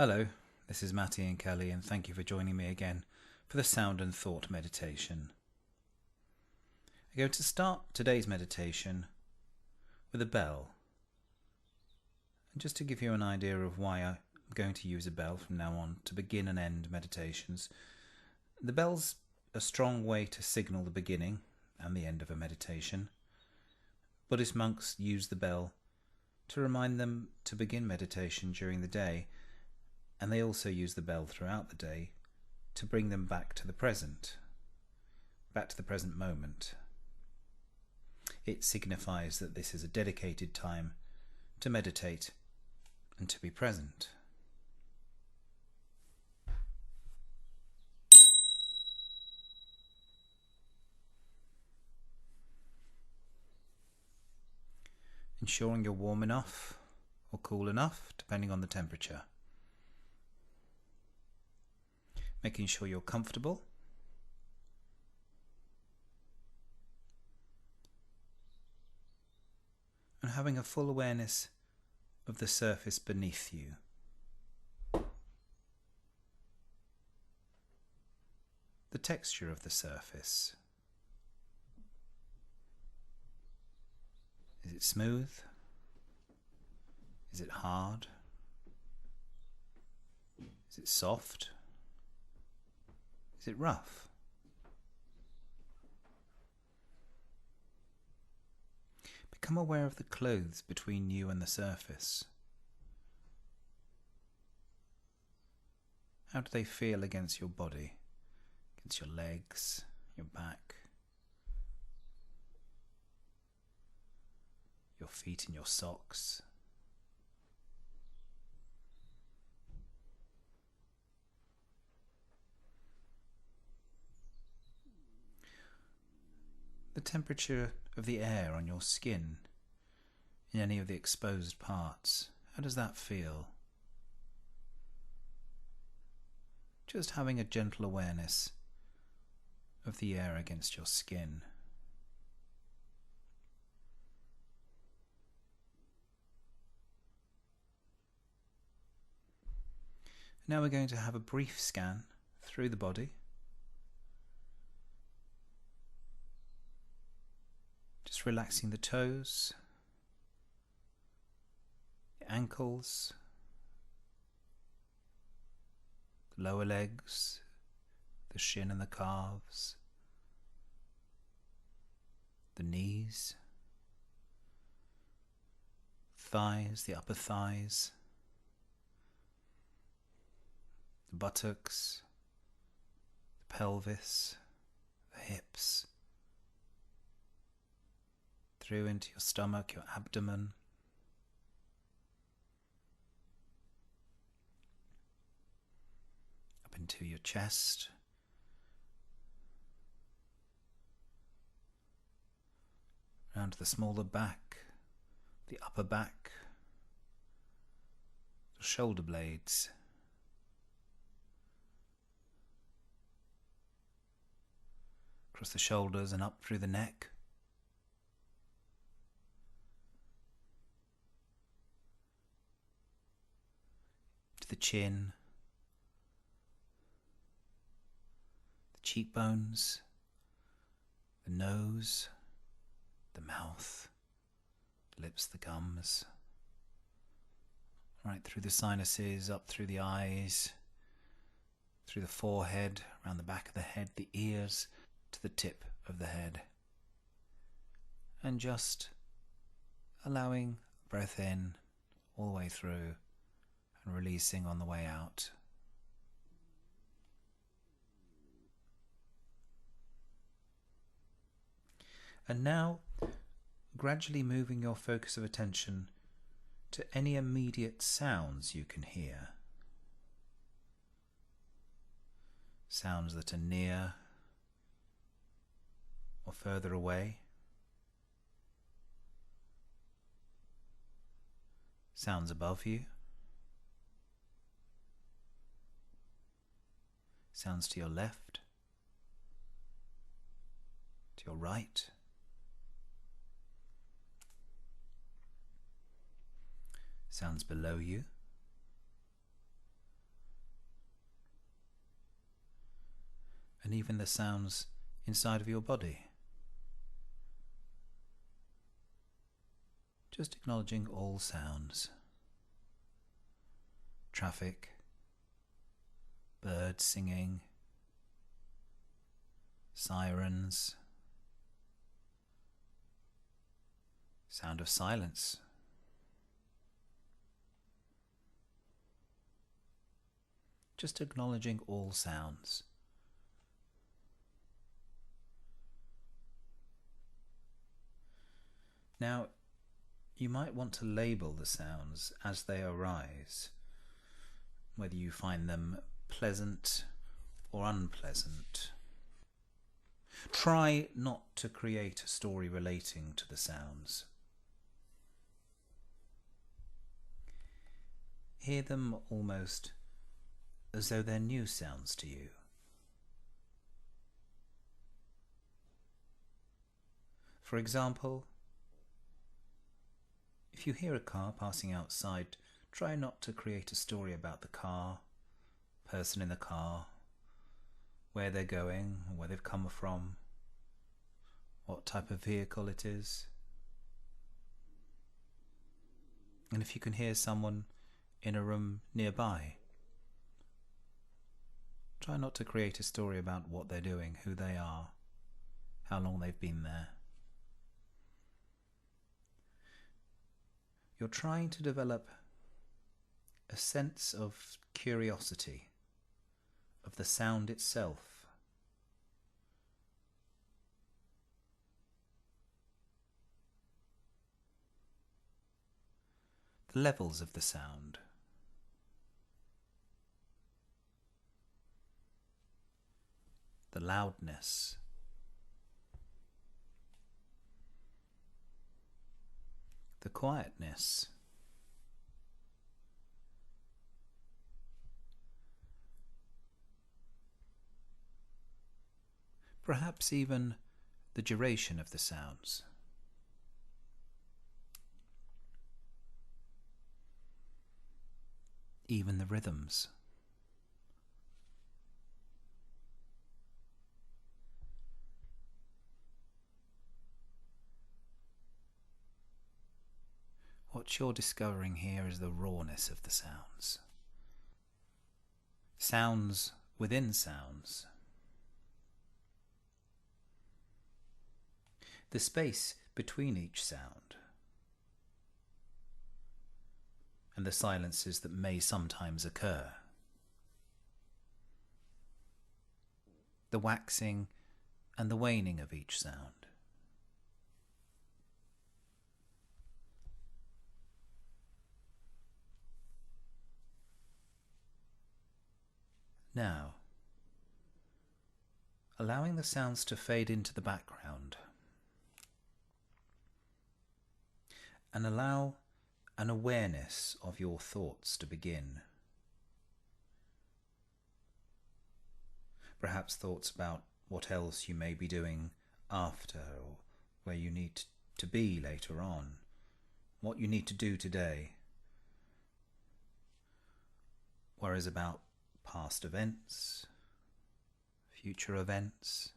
Hello, this is Matty and Kelly, and thank you for joining me again for the Sound and Thought meditation. I'm going to start today's meditation with a bell. And just to give you an idea of why I'm going to use a bell from now on to begin and end meditations, the bell's a strong way to signal the beginning and the end of a meditation. Buddhist monks use the bell to remind them to begin meditation during the day, and they also use the bell throughout the day to bring them back to the present moment. It signifies that this is a dedicated time to meditate and to be present. Ensuring you're warm enough or cool enough, depending on the temperature. Making sure you're comfortable. And having a full awareness of the surface beneath you. The texture of the surface. Is it smooth? Is it hard? Is it soft? Is it rough? Become aware of the clothes between you and the surface. How do they feel against your body, against your legs, your back, your feet and your socks? The temperature of the air on your skin in any of the exposed parts, how does that feel? Just having a gentle awareness of the air against your skin. Now we're going to have a brief scan through the body. Just relaxing the toes, the ankles, the lower legs, the shin and the calves, the knees, thighs, the upper thighs, the buttocks, the pelvis, the hips, through into your stomach, your abdomen, up into your chest, round to the smaller back, the upper back, the shoulder blades, across the shoulders and up through the neck, the chin, the cheekbones, the nose, the mouth, the lips, the gums, right through the sinuses, up through the eyes, through the forehead, around the back of the head, the ears, to the tip of the head. And just allowing breath in all the way through, and releasing on the way out. And now, gradually moving your focus of attention to any immediate sounds you can hear. Sounds that are near or further away. Sounds above you. Sounds to your left, to your right, sounds below you, and even the sounds inside of your body. Just acknowledging all sounds. Traffic, birds singing, sirens, sound of silence. Just acknowledging all sounds. Now, you might want to label the sounds as they arise, whether you find them pleasant or unpleasant. Try not to create a story relating to the sounds. Hear them almost as though they're new sounds to you. For example, if you hear a car passing outside, try not to create a story about the car, person in the car, where they're going, where they've come from, what type of vehicle it is. And if you can hear someone in a room nearby, try not to create a story about what they're doing, who they are, how long they've been there. You're trying to develop a sense of curiosity, of the sound itself. The levels of the sound. The loudness. The quietness. Perhaps even the duration of the sounds. Even the rhythms. What you're discovering here is the rawness of the sounds. Sounds within sounds. The space between each sound. And the silences that may sometimes occur. The waxing and the waning of each sound. Now, allowing the sounds to fade into the background, and allow an awareness of your thoughts to begin. Perhaps thoughts about what else you may be doing after, or where you need to be later on, what you need to do today. Worries about past events, future events.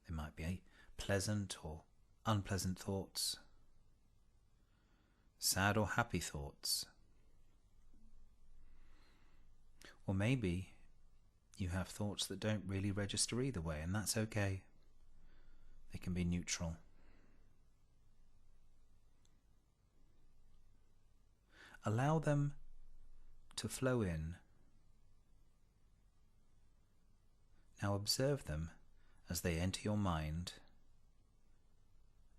There might be pleasant or unpleasant thoughts, sad or happy thoughts. Or maybe you have thoughts that don't really register either way, and that's okay. They can be neutral. Allow them to flow in. Now observe them as they enter your mind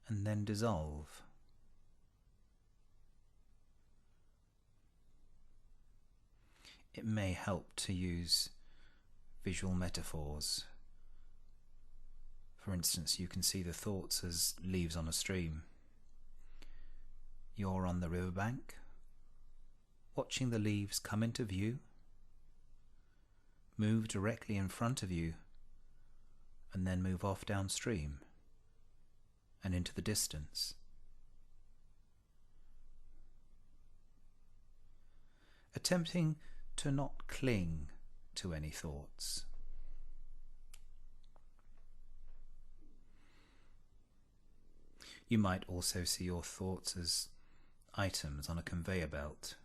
and then dissolve. It may help to use visual metaphors. For instance, you can see the thoughts as leaves on a stream. You're on the riverbank, watching the leaves come into view, move directly in front of you, and then move off downstream and into the distance. Attempting to not cling to any thoughts. You might also see your thoughts as items on a conveyor belt,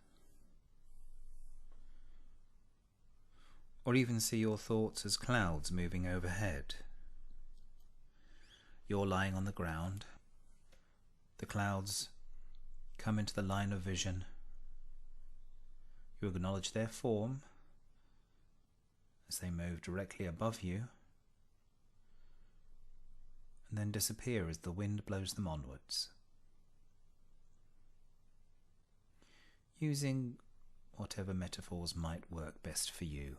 or even see your thoughts as clouds moving overhead. You're lying on the ground. The clouds come into the line of vision. You acknowledge their form as they move directly above you, and then disappear as the wind blows them onwards. Using whatever metaphors might work best for you.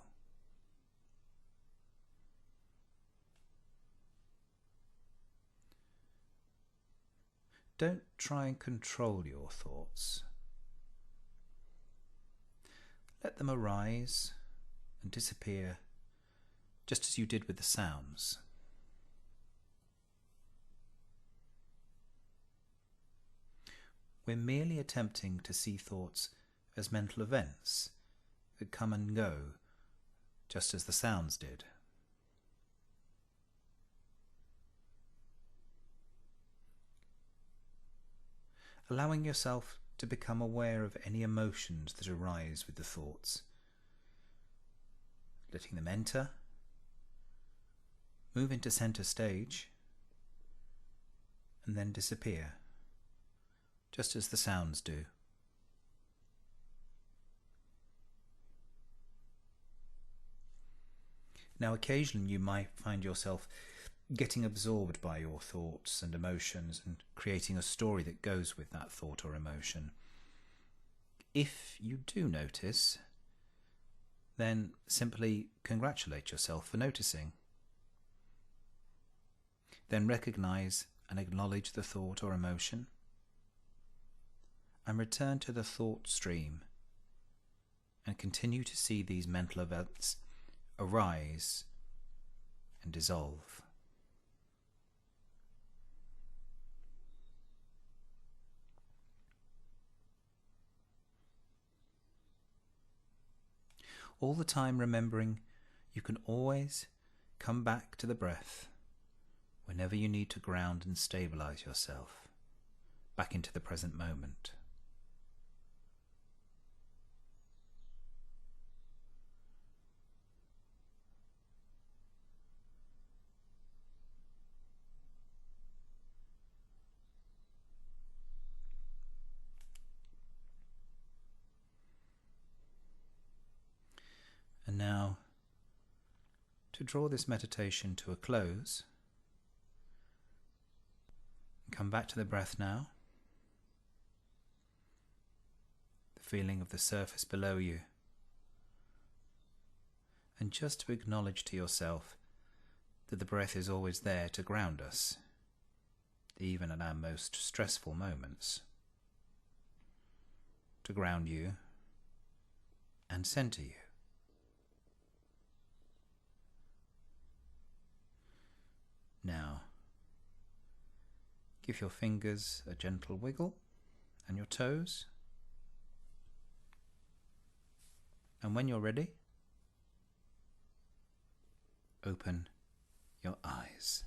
Don't try and control your thoughts. Let them arise and disappear just as you did with the sounds. We're merely attempting to see thoughts as mental events that come and go, just as the sounds did. Allowing yourself to become aware of any emotions that arise with the thoughts, letting them enter, move into center stage, and then disappear, just as the sounds do. Now, occasionally you might find yourself getting absorbed by your thoughts and emotions and creating a story that goes with that thought or emotion. If you do notice, then simply congratulate yourself for noticing. Then recognize and acknowledge the thought or emotion, and return to the thought stream and continue to see these mental events arise and dissolve. All the time remembering you can always come back to the breath whenever you need to ground and stabilize yourself back into the present moment. And now, to draw this meditation to a close, come back to the breath now, the feeling of the surface below you, and just to acknowledge to yourself that the breath is always there to ground us, even at our most stressful moments, to ground you and center you. Now, give your fingers a gentle wiggle and your toes. And when you're ready, open your eyes.